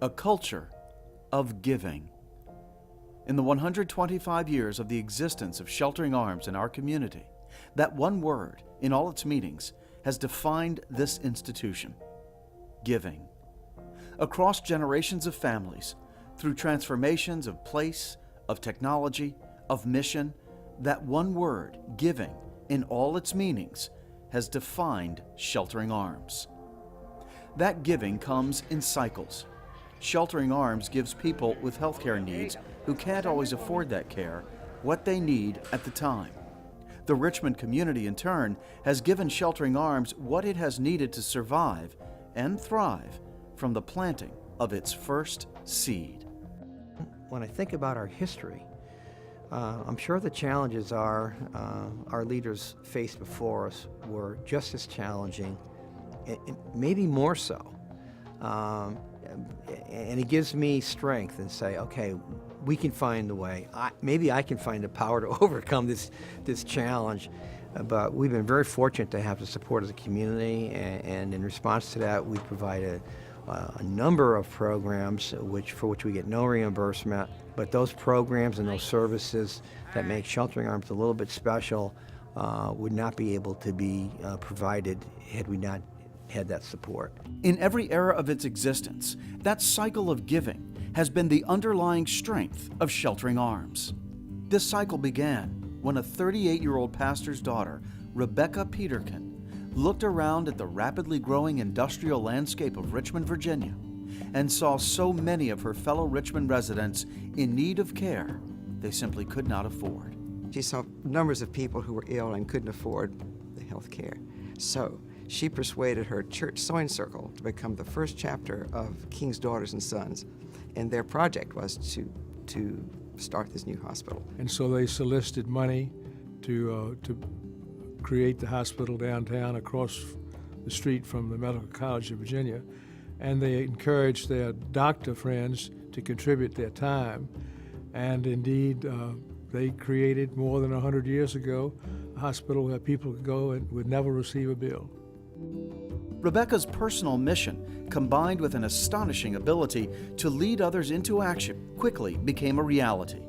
A culture of giving. In the 125 years of the existence of Sheltering Arms in our community, that one word, in all its meanings, has defined this institution: giving. Across generations of families, through transformations of place, of technology, of mission, that one word, giving, in all its meanings, has defined Sheltering Arms. That giving comes in cycles. Sheltering Arms gives people with healthcare needs who can't always afford that care what they need at the time. The Richmond community, in turn, has given Sheltering Arms what it has needed to survive and thrive from the planting of its first seed. When I think about our history, I'm sure the challenges our leaders faced before us were just as challenging, and maybe more so. And it gives me strength and say, okay, we can find the way. Maybe I can find the power to overcome this challenge. But we've been very fortunate to have the support of the community, and in response to that, we provide a number of programs for which we get no reimbursement. But those programs and those services that make Sheltering Arms a little bit special would not be able to be provided had we not had that support. In every era of its existence, that cycle of giving has been the underlying strength of Sheltering Arms. This cycle began when a 38-year-old pastor's daughter, Rebecca Peterkin, looked around at the rapidly growing industrial landscape of Richmond, Virginia, and saw so many of her fellow Richmond residents in need of care they simply could not afford. She saw numbers of people who were ill and couldn't afford the health care. So she persuaded her church sewing circle to become the first chapter of King's Daughters and Sons, and their project was to start this new hospital. And so they solicited money to create the hospital downtown across the street from the Medical College of Virginia, and they encouraged their doctor friends to contribute their time. And indeed, they created more than 100 years ago a hospital where people could go and would never receive a bill. Rebecca's personal mission, combined with an astonishing ability to lead others into action, quickly became a reality.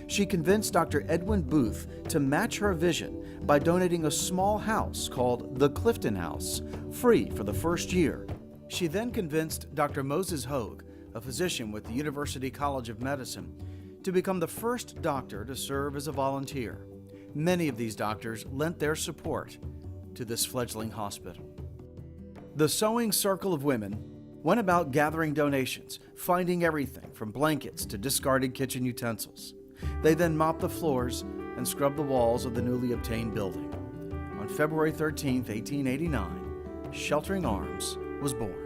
She convinced Dr. Edwin Booth to match her vision by donating a small house called the Clifton House, free for the first year. She then convinced Dr. Moses Hogue, a physician with the University College of Medicine, to become the first doctor to serve as a volunteer. Many of these doctors lent their support to this fledgling hospital. The sewing circle of women went about gathering donations, finding everything from blankets to discarded kitchen utensils. They then mopped the floors and scrubbed the walls of the newly obtained building. On February 13, 1889, Sheltering Arms was born.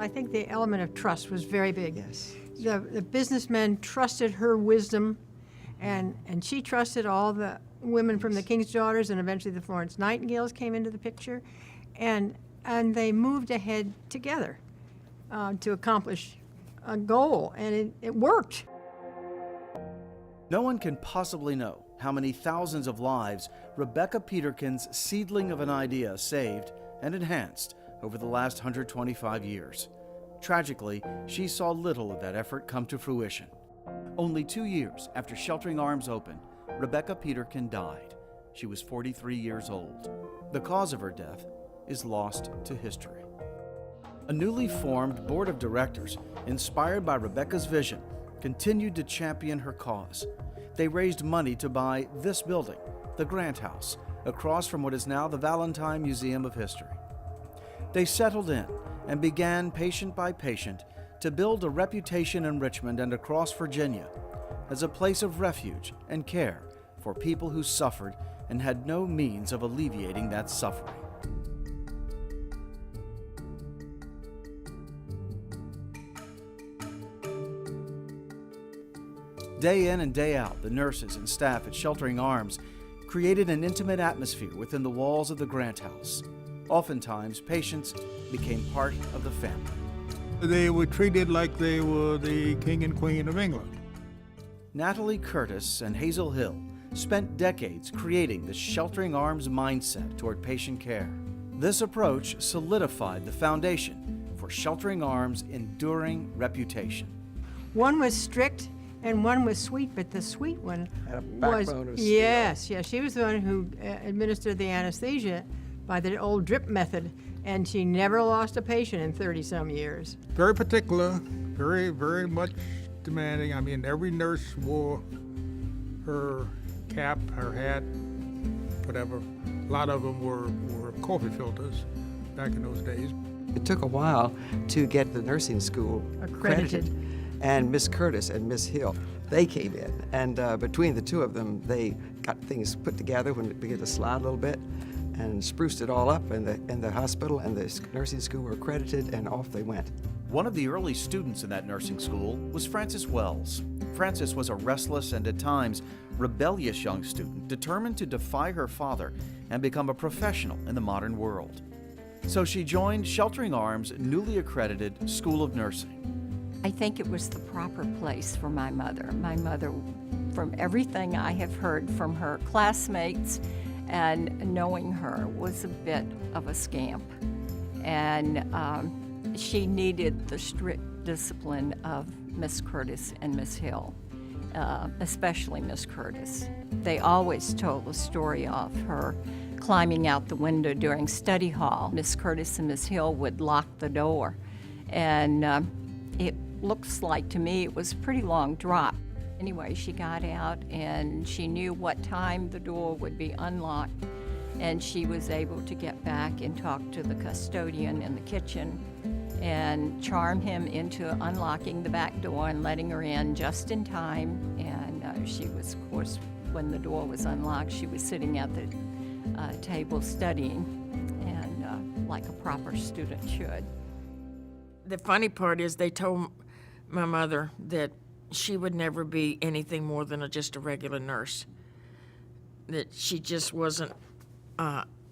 I think the element of trust was very big. Yes. The businessmen trusted her wisdom, and she trusted all the women from the King's Daughters, and eventually the Florence Nightingales came into the picture, and they moved ahead together to accomplish a goal, and it worked. No one can possibly know how many thousands of lives Rebecca Peterkin's seedling of an idea saved and enhanced over the last 125 years. Tragically, she saw little of that effort come to fruition. Only 2 years after Sheltering Arms opened, Rebecca Peterkin died. She was 43 years old. The cause of her death is lost to history. A newly formed board of directors, inspired by Rebecca's vision, continued to champion her cause. They raised money to buy this building, the Grant House, across from what is now the Valentine Museum of History. They settled in and began, patient by patient, to build a reputation in Richmond and across Virginia as a place of refuge and care for people who suffered and had no means of alleviating that suffering. Day in and day out, the nurses and staff at Sheltering Arms created an intimate atmosphere within the walls of the Grant House. Oftentimes, patients became part of the family. They were treated like they were the king and queen of England. Natalie Curtis and Hazel Hill spent decades creating the Sheltering Arms mindset toward patient care. This approach solidified the foundation for for Sheltering Arms' enduring reputation. One was strict and one was sweet, but the sweet one Had a was, backbone of steel. yes, she was the one who administered the anesthesia by the old drip method, and she never lost a patient in 30-some years. Very particular, very, very much demanding. I mean, every nurse wore her cap, her hat, whatever. A lot of them were coffee filters back in those days. It took a while to get the nursing school Accredited. And Miss Curtis and Miss Hill, they came in. And between the two of them, they got things put together when it began to slide a little bit and spruced it all up. And the hospital and the nursing school were accredited, and off they went. One of the early students in that nursing school was Frances Wells. Frances was a restless and at times rebellious young student determined to defy her father and become a professional in the modern world. So she joined Sheltering Arms' newly accredited School of Nursing. I think it was the proper place for my mother. My mother, from everything I have heard from her classmates and knowing her, was a bit of a scamp. And she needed the strict discipline of Miss Curtis and Miss Hill, especially Miss Curtis. They always told the story of her climbing out the window during study hall. Miss Curtis and Miss Hill would lock the door, and it looks like to me it was a pretty long drop. Anyway, she got out and she knew what time the door would be unlocked, and she was able to get back and talk to the custodian in the kitchen and charm him into unlocking the back door and letting her in just in time. And she was, of course, when the door was unlocked, she was sitting at the table studying, and like a proper student should. The funny part is they told my mother that she would never be anything more than just a regular nurse, that she just wasn't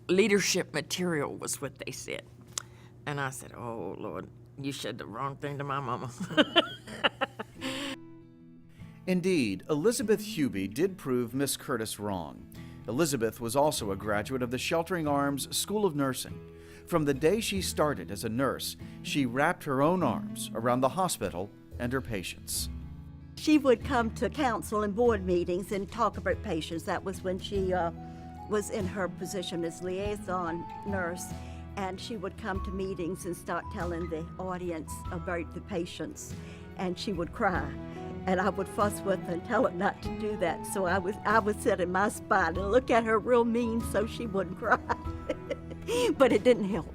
leadership material, was what they said. And I said, oh, Lord, you said the wrong thing to my mama. Indeed, Elizabeth Hubie did prove Miss Curtis wrong. Elizabeth was also a graduate of the Sheltering Arms School of Nursing. From the day she started as a nurse, she wrapped her own arms around the hospital and her patients. She would come to council and board meetings and talk about patients. That was when she was in her position as liaison nurse, and she would come to meetings and start telling the audience about the patients, and she would cry. And I would fuss with her and tell her not to do that. So I would sit in my spot and look at her real mean so she wouldn't cry. But it didn't help.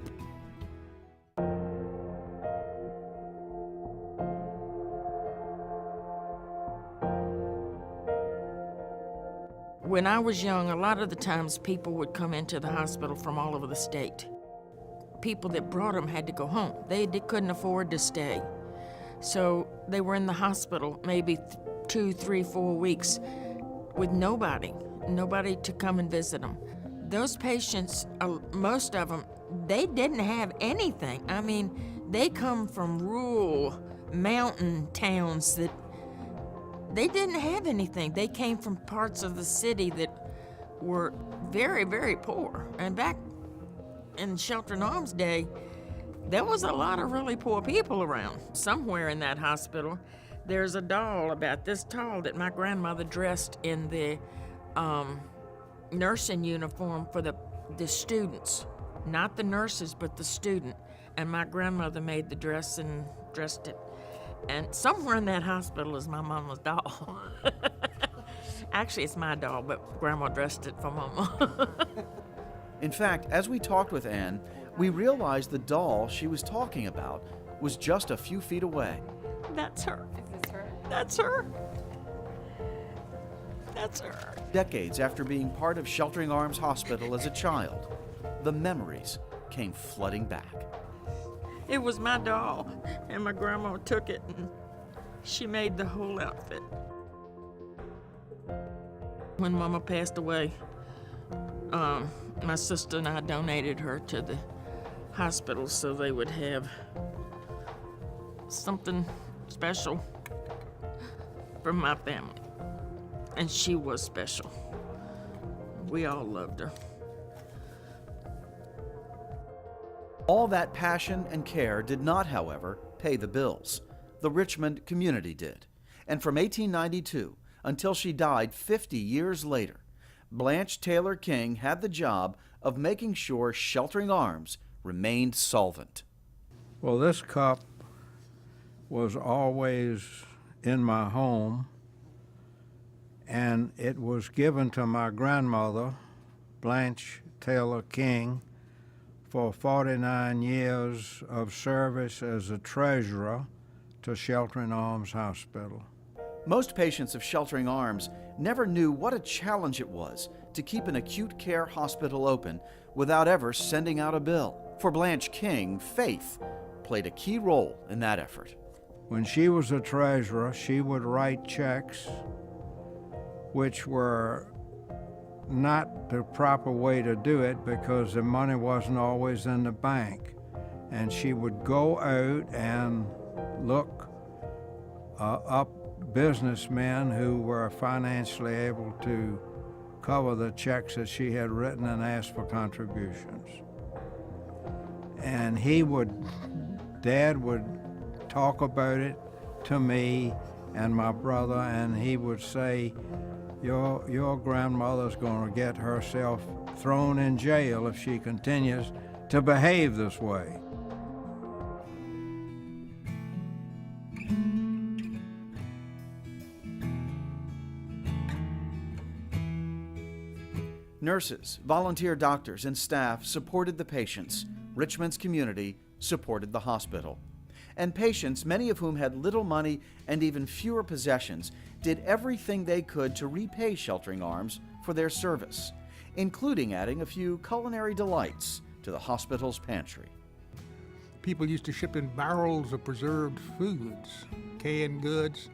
When I was young, a lot of the times people would come into the hospital from all over the state. People that brought them had to go home. They couldn't afford to stay. So they were in the hospital maybe 2, 3, 4 weeks with nobody to come and visit them. Those patients, most of them, they didn't have anything. I mean, they come from rural mountain towns that they didn't have anything. They came from parts of the city that were very, very poor. And back in Sheltering Arms Day, there was a lot of really poor people around. Somewhere in that hospital, there's a doll about this tall that my grandmother dressed in the nursing uniform for the students. Not the nurses, but the student. And my grandmother made the dress and dressed it. And somewhere in that hospital is my mama's doll. Actually, it's my doll, but Grandma dressed it for Mama. In fact, as we talked with Anne, we realized the doll she was talking about was just a few feet away. That's her. Is this her? That's her. That's her. Decades after being part of Sheltering Arms Hospital as a child, the memories came flooding back. It was my doll, and my grandma took it, and she made the whole outfit. When Mama passed away, my sister and I donated her to the hospital so they would have something special for my family. And she was special. We all loved her. All that passion and care did not, however, pay the bills. The Richmond community did. And from 1892 until she died 50 years later, Blanche Taylor King had the job of making sure Sheltering Arms remained solvent. Well, this cup was always in my home, and it was given to my grandmother, Blanche Taylor King, for 49 years of service as a treasurer to Sheltering Arms Hospital. Most patients of Sheltering Arms never knew what a challenge it was to keep an acute care hospital open without ever sending out a bill. For Blanche King, faith played a key role in that effort. When she was a treasurer, she would write checks which were not the proper way to do it because the money wasn't always in the bank. And she would go out and look up businessmen who were financially able to cover the checks that she had written and ask for contributions. And Dad would talk about it to me and my brother, and he would say, your grandmother's going to get herself thrown in jail if she continues to behave this way. Nurses, volunteer doctors, and staff supported the patients. Richmond's community supported the hospital. And patients, many of whom had little money and even fewer possessions, did everything they could to repay Sheltering Arms for their service, including adding a few culinary delights to the hospital's pantry. People used to ship in barrels of preserved foods, canned goods,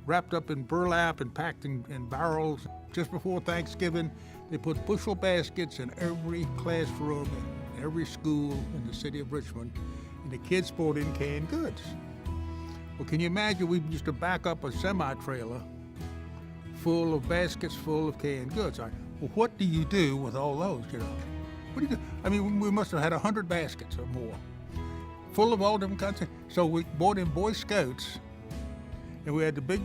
wrapped up in burlap and packed in barrels. Just before Thanksgiving, they put bushel baskets in every classroom, in every school in the city of Richmond, and the kids brought in canned goods. Well, can you imagine we used to back up a semi-trailer full of baskets full of canned goods? Well, what do you do with all those, you know? What do you do? I mean, we must have had 100 baskets or more, full of all different kinds of, so we bought in Boy Scouts, and we had the big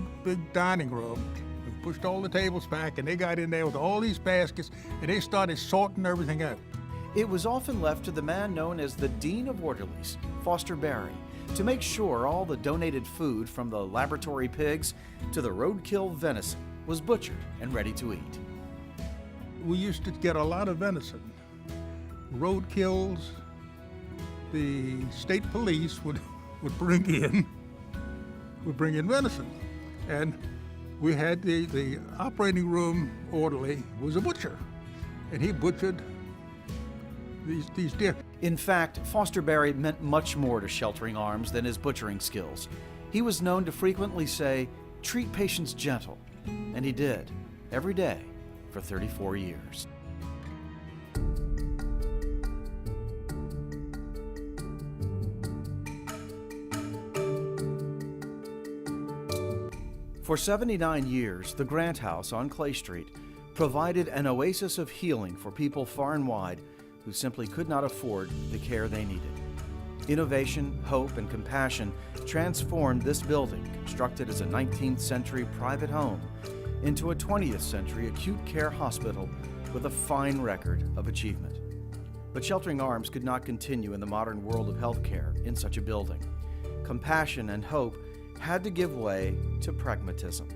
dining room. We pushed all the tables back, and they got in there with all these baskets, and they started sorting everything out. It was often left to the man known as the Dean of Orderlies, Foster Barry, to make sure all the donated food from the laboratory pigs to the roadkill venison was butchered and ready to eat. We used to get a lot of venison. Roadkills, the state police would bring in venison. And we had the operating room orderly was a butcher, and he butchered these deer. In fact, Foster Barry meant much more to Sheltering Arms than his butchering skills. He was known to frequently say, "Treat patients gentle," and he did, every day, for 34 years. For 79 years, the Grant House on Clay Street provided an oasis of healing for people far and wide who simply could not afford the care they needed. Innovation, hope, and compassion transformed this building, constructed as a 19th century private home, into a 20th century acute care hospital with a fine record of achievement. But Sheltering Arms could not continue in the modern world of healthcare in such a building. Compassion and hope had to give way to pragmatism.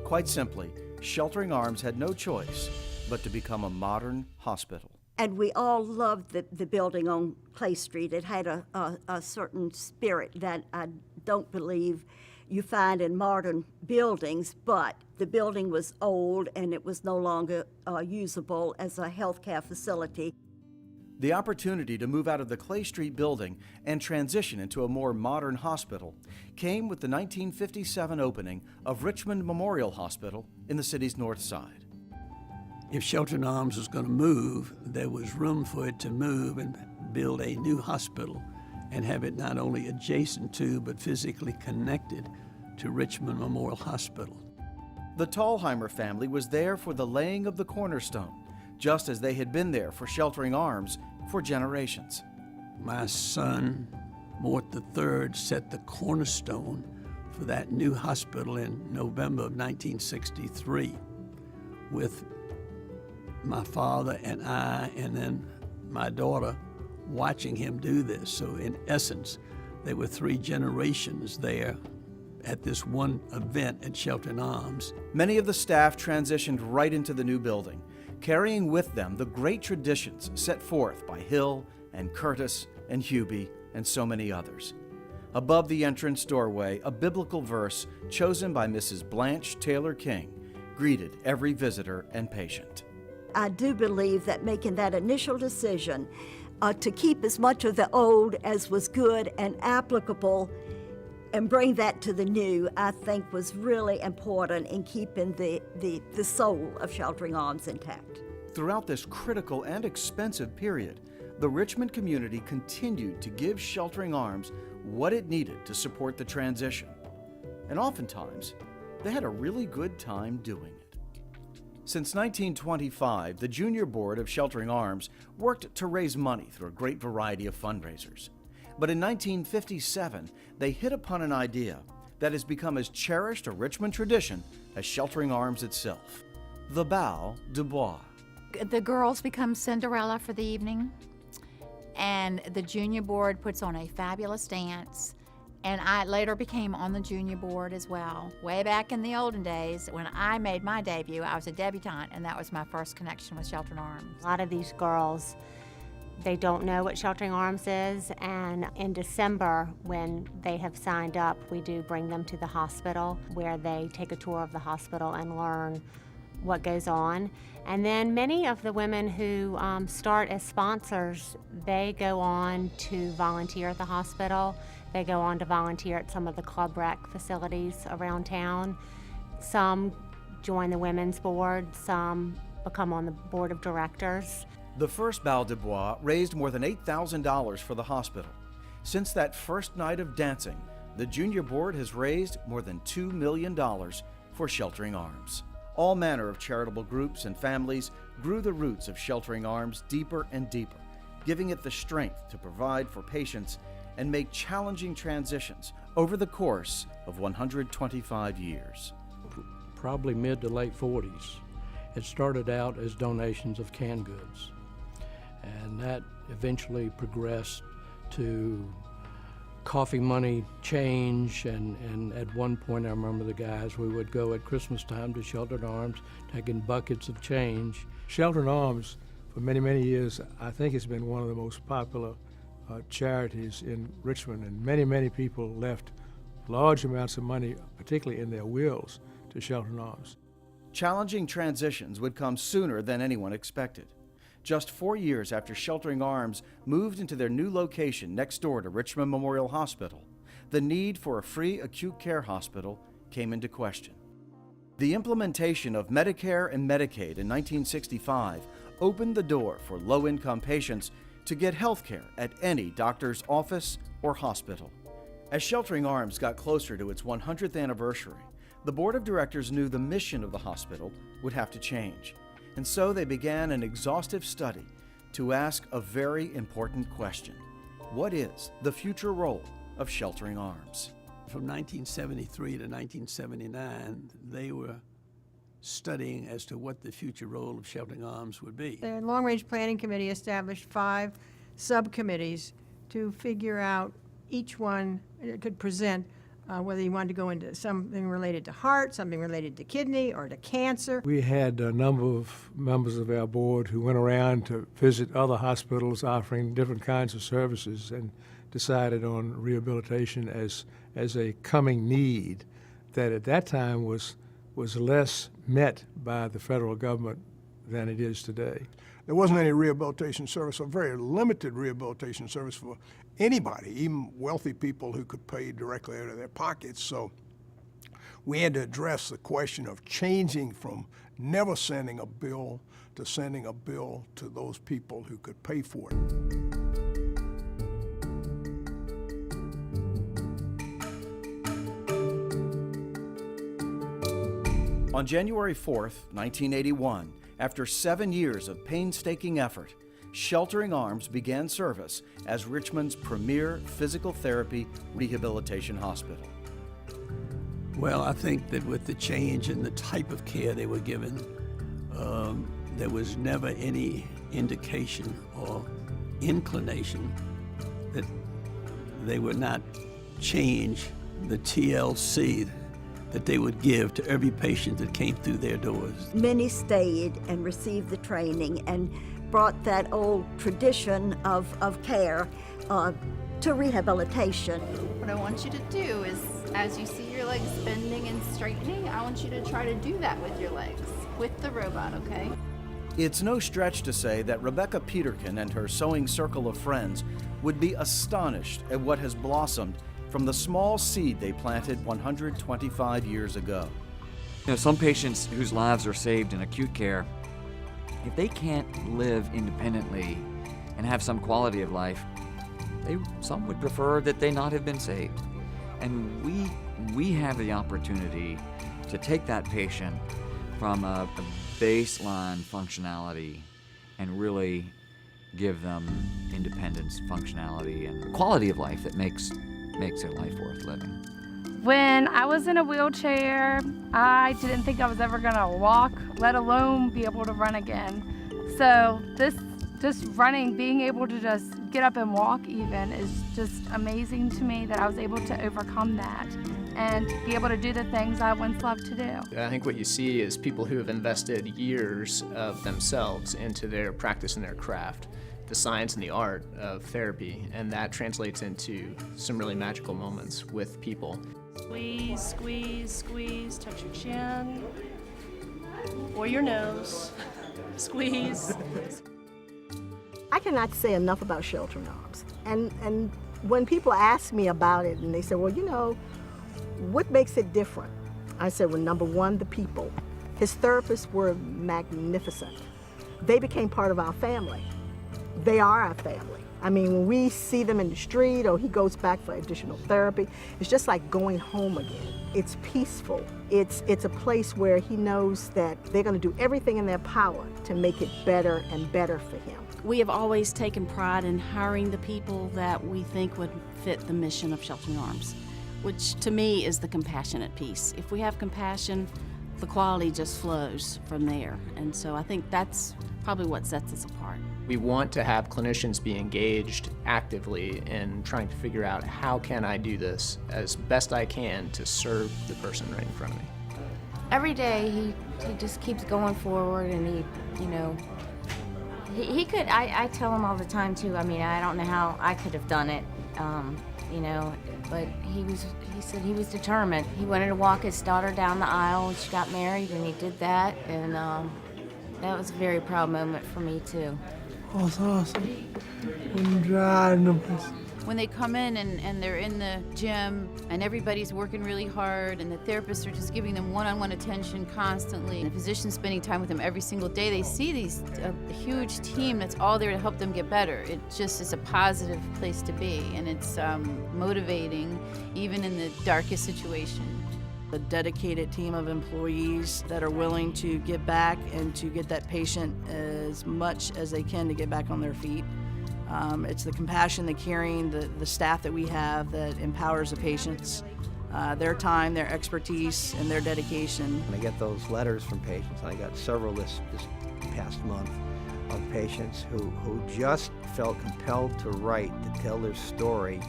Quite simply, Sheltering Arms had no choice but to become a modern hospital. And we all loved the building on Clay Street. It had a certain spirit that I don't believe you find in modern buildings, but the building was old and it was no longer usable as a healthcare facility. The opportunity to move out of the Clay Street building and transition into a more modern hospital came with the 1957 opening of Richmond Memorial Hospital in the city's north side. If Sheltering Arms was going to move, there was room for it to move and build a new hospital and have it not only adjacent to, but physically connected to Richmond Memorial Hospital. The Thalheimer family was there for the laying of the cornerstone, just as they had been there for Sheltering Arms for generations. My son, Mort III, set the cornerstone for that new hospital in November of 1963 with my father and I, and then my daughter, watching him do this. So in essence, there were 3 generations there at this one event at Sheltering Arms. Many of the staff transitioned right into the new building, carrying with them the great traditions set forth by Hill and Curtis and Hubie and so many others. Above the entrance doorway, a biblical verse chosen by Mrs. Blanche Taylor King greeted every visitor and patient. I do believe that making that initial decision to keep as much of the old as was good and applicable and bring that to the new, I think was really important in keeping the soul of Sheltering Arms intact. Throughout this critical and expensive period, the Richmond community continued to give Sheltering Arms what it needed to support the transition. And oftentimes, they had a really good time doing it. Since 1925, the Junior Board of Sheltering Arms worked to raise money through a great variety of fundraisers. But in 1957, they hit upon an idea that has become as cherished a Richmond tradition as Sheltering Arms itself: the Bow de Bois. The girls become Cinderella for the evening, and the Junior Board puts on a fabulous dance. And I later became on the Junior Board as well. Way back in the olden days, when I made my debut, I was a debutante, and that was my first connection with Sheltering Arms. A lot of these girls, they don't know what Sheltering Arms is, and in December, when they have signed up, we do bring them to the hospital where they take a tour of the hospital and learn what goes on. And then many of the women who start as sponsors, they go on to volunteer at the hospital. They go on to volunteer at some of the club rec facilities around town. Some join the women's board, some become on the board of directors. The first Bow de Bois raised more than $8,000 for the hospital. Since that first night of dancing, the Junior Board has raised more than $2 million for Sheltering Arms. All manner of charitable groups and families grew the roots of Sheltering Arms deeper and deeper, giving it the strength to provide for patients and make challenging transitions over the course of 125 years. Probably mid to late 40s. It started out as donations of canned goods, and that eventually progressed to coffee money change, and at one point I remember the guys, we would go at Christmas time to Sheltering Arms taking buckets of change. Sheltering Arms, for many, many years, I think it's been one of the most popular charities in Richmond, and many, many people left large amounts of money, particularly in their wills, to Sheltering Arms. Challenging transitions would come sooner than anyone expected. Just 4 years after Sheltering Arms moved into their new location next door to Richmond Memorial Hospital, the need for a free acute care hospital came into question. The implementation of Medicare and Medicaid in 1965 opened the door for low-income patients to get health care at any doctor's office or hospital. As Sheltering Arms got closer to its 100th anniversary, the board of directors knew the mission of the hospital would have to change, and so they began an exhaustive study to ask a very important question: what is the future role of Sheltering Arms? From 1973 to 1979, they were studying as to what the future role of Sheltering Arms would be. The Long Range Planning Committee established 5 subcommittees to figure out each one could present whether you wanted to go into something related to heart, something related to kidney, or to cancer. We had a number of members of our board who went around to visit other hospitals offering different kinds of services and decided on rehabilitation as a coming need that at that time was less met by the federal government than it is today. There wasn't any rehabilitation service, or very limited rehabilitation service for anybody, even wealthy people who could pay directly out of their pockets. So we had to address the question of changing from never sending a bill to sending a bill to those people who could pay for it. On January 4th, 1981, after 7 years of painstaking effort, Sheltering Arms began service as Richmond's premier physical therapy rehabilitation hospital. Well, I think that with the change in the type of care they were given, there was never any indication or inclination that they would not change the TLC that they would give to every patient that came through their doors. Many stayed and received the training and brought that old tradition of care to rehabilitation. What I want you to do is, as you see your legs bending and straightening, I want you to try to do that with your legs, with the robot, okay? It's no stretch to say that Rebecca Peterkin and her sewing circle of friends would be astonished at what has blossomed from the small seed they planted 125 years ago. You know, some patients whose lives are saved in acute care, if they can't live independently and have some quality of life, some would prefer that they not have been saved. And we have the opportunity to take that patient from a baseline functionality and really give them independence, functionality, and quality of life that makes their life worth living. When I was in a wheelchair, I didn't think I was ever gonna walk, let alone be able to run again. So just running, being able to just get up and walk even is just amazing to me that I was able to overcome that and be able to do the things I once loved to do. I think what you see is people who have invested years of themselves into their practice and their craft, the science and the art of therapy, and that translates into some really magical moments with people. Squeeze, squeeze, squeeze, touch your chin or your nose. Squeeze. I cannot say enough about Sheltering Arms. And when people ask me about it and they say, well, you know, what makes it different? I said, well, number one, the people. His therapists were magnificent. They became part of our family. They are our family. I mean, when we see them in the street or he goes back for additional therapy, it's just like going home again. It's peaceful. It's a place where he knows that they're going to do everything in their power to make it better and better for him. We have always taken pride in hiring the people that we think would fit the mission of Sheltering Arms, which to me is the compassionate piece. If we have compassion, the quality just flows from there. And so I think that's probably what sets us apart. We want to have clinicians be engaged actively in trying to figure out how can I do this as best I can to serve the person right in front of me. Every day he just keeps going forward, and he could, I tell him all the time too, I mean, I don't know how I could have done it, but he said he was determined. He wanted to walk his daughter down the aisle when she got married, and he did that, and that was a very proud moment for me too. Oh, it's awesome. When they come in and they're in the gym and everybody's working really hard and the therapists are just giving them one-on-one attention constantly, and the physician's spending time with them every single day, they see a huge team that's all there to help them get better. It just is a positive place to be, and it's motivating even in the darkest situation. A dedicated team of employees that are willing to give back and to get that patient as much as they can to get back on their feet. It's the compassion, the caring, the staff that we have that empowers the patients, their time, their expertise, and their dedication. When I get those letters from patients, and I got several this past month, of patients who just felt compelled to write, to tell their story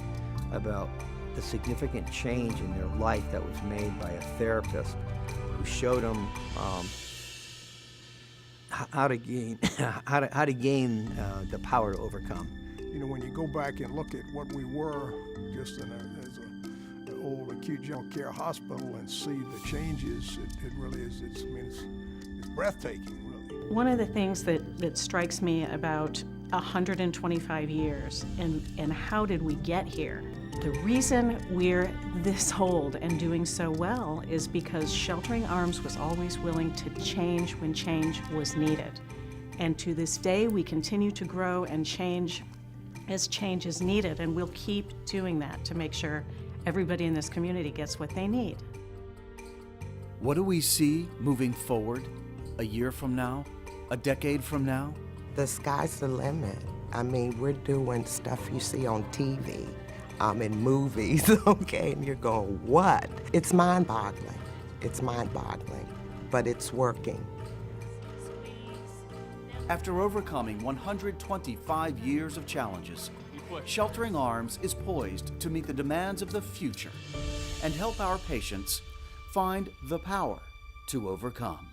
about the significant change in their life that was made by a therapist who showed them how to gain the power to overcome. You know, when you go back and look at what we were just as an old acute general care hospital and see the changes, it really is. It's breathtaking, really. One of the things that strikes me about 125 years and how did we get here? The reason we're this old and doing so well is because Sheltering Arms was always willing to change when change was needed. And to this day, we continue to grow and change as change is needed, and we'll keep doing that to make sure everybody in this community gets what they need. What do we see moving forward a year from now, a decade from now? the sky's the limit. I mean, we're doing stuff you see on TV, in movies, okay, and you're going, what? It's mind-boggling. It's mind-boggling, but it's working. After overcoming 125 years of challenges, Sheltering Arms is poised to meet the demands of the future and help our patients find the power to overcome.